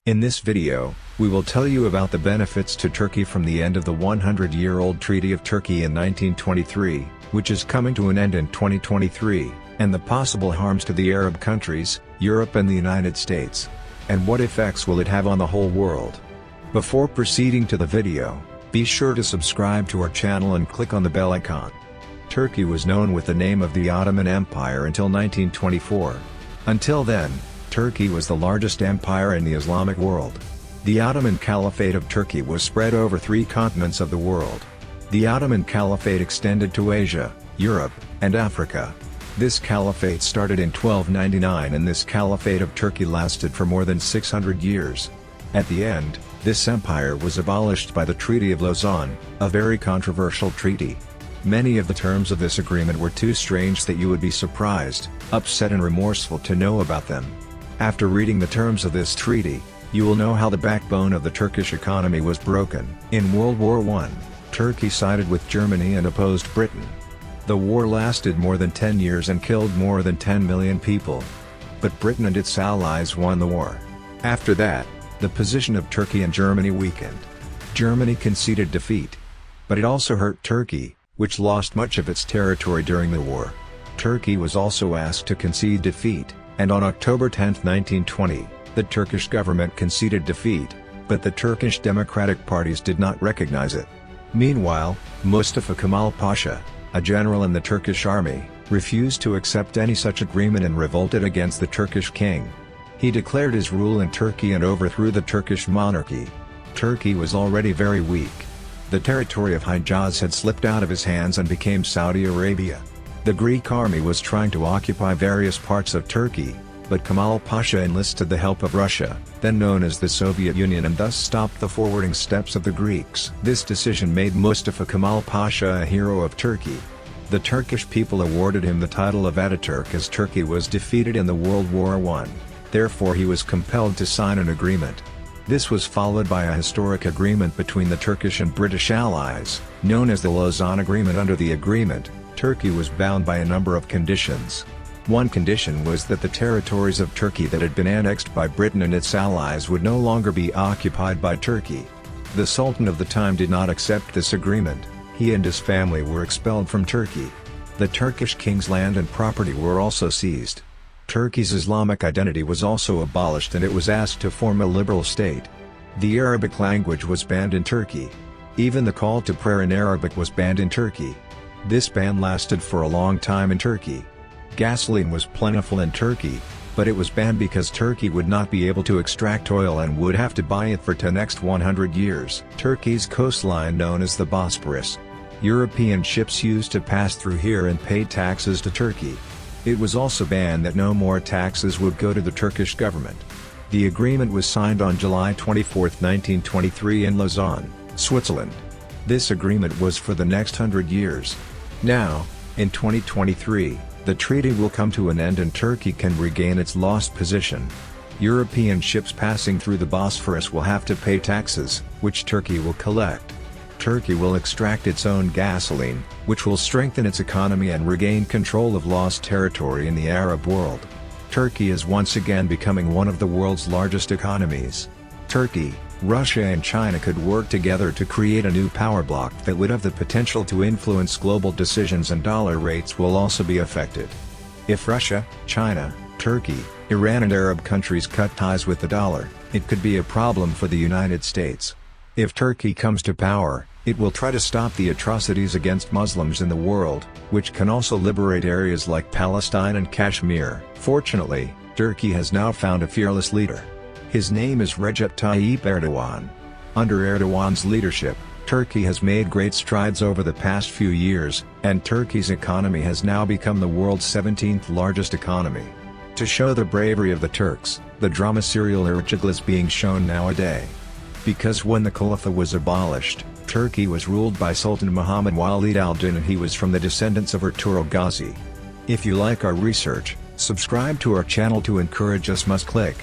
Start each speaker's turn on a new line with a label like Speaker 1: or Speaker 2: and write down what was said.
Speaker 1: In this video, we will tell you about the benefits to Turkey from the end of the 100-year-old Treaty of Turkey in 1923, which is coming to an end in 2023, and the possible harms to the Arab countries, Europe and the United States. And what effects will it have on the whole world? Before proceeding to the video, be sure to subscribe to our channel and click on the bell icon. Turkey was known with the name of the Ottoman Empire until 1924. Until then, Turkey was the largest empire in the Islamic world. The Ottoman Caliphate of Turkey was spread over 3 continents of the world. The Ottoman Caliphate extended to Asia, Europe, and Africa. This caliphate started in 1299 and this Caliphate of Turkey lasted for more than 600 years. At the end, this empire was abolished by the Treaty of Lausanne, a very controversial treaty. Many of the terms of this agreement were too strange that you would be surprised, upset and remorseful to know about them. After reading the terms of this treaty, you will know how the backbone of the Turkish economy was broken. In World War I, Turkey sided with Germany and opposed Britain. The war lasted more than 10 years and killed more than 10 million people. But Britain and its allies won the war. After that, the position of Turkey and Germany weakened. Germany conceded defeat. But it also hurt Turkey, which lost much of its territory during the war. Turkey was also asked to concede defeat, and on October 10, 1920, the Turkish government conceded defeat, but the Turkish democratic parties did not recognize it. Meanwhile, Mustafa Kemal Pasha, a general in the Turkish army, refused to accept any such agreement and revolted against the Turkish king. He declared his rule in Turkey and overthrew the Turkish monarchy. Turkey was already very weak. The territory of Hijaz had slipped out of his hands and became Saudi Arabia. The Greek army was trying to occupy various parts of Turkey, but Kemal Pasha enlisted the help of Russia, then known as the Soviet Union, and thus stopped the forwarding steps of the Greeks. This decision made Mustafa Kemal Pasha a hero of Turkey. The Turkish people awarded him the title of Ataturk as Turkey was defeated in the World War I. Therefore he was compelled to sign an agreement. This was followed by a historic agreement between the Turkish and British allies, known as the Lausanne Agreement. Under the agreement, Turkey was bound by a number of conditions. One condition was that the territories of Turkey that had been annexed by Britain and its allies would no longer be occupied by Turkey. The Sultan of the time did not accept this agreement. He and his family were expelled from Turkey. The Turkish king's land and property were also seized. Turkey's Islamic identity was also abolished and it was asked to form a liberal state. The Arabic language was banned in Turkey. Even the call to prayer in Arabic was banned in Turkey. This ban lasted for a long time in Turkey. Gasoline was plentiful in Turkey, but it was banned because Turkey would not be able to extract oil and would have to buy it for the next 100 years. Turkey's coastline, known as the Bosphorus. European ships used to pass through here and pay taxes to Turkey. It was also banned that no more taxes would go to the Turkish government. The agreement was signed on July 24, 1923 in Lausanne, Switzerland. This agreement was for the next 100 years. Now, in 2023, the treaty will come to an end and Turkey can regain its lost position. European ships passing through the Bosphorus will have to pay taxes, which Turkey will collect. Turkey will extract its own gasoline, which will strengthen its economy and regain control of lost territory in the Arab world. Turkey is once again becoming one of the world's largest economies. Turkey, Russia and China could work together to create a new power bloc that would have the potential to influence global decisions, and dollar rates will also be affected. If Russia, China, Turkey, Iran and Arab countries cut ties with the dollar, it could be a problem for the United States. If Turkey comes to power, it will try to stop the atrocities against Muslims in the world, which can also liberate areas like Palestine and Kashmir. Fortunately, Turkey has now found a fearless leader. His name is Recep Tayyip Erdogan. Under Erdogan's leadership, Turkey has made great strides over the past few years, and Turkey's economy has now become the world's 17th largest economy. To show the bravery of the Turks, the drama serial Ertuğrul is being shown nowadays. Because when the Caliphate was abolished, Turkey was ruled by Sultan Muhammad Walid al-Din and he was from the descendants of Ertuğrul Gazi. If you like our research, subscribe to our channel to encourage us. Must click.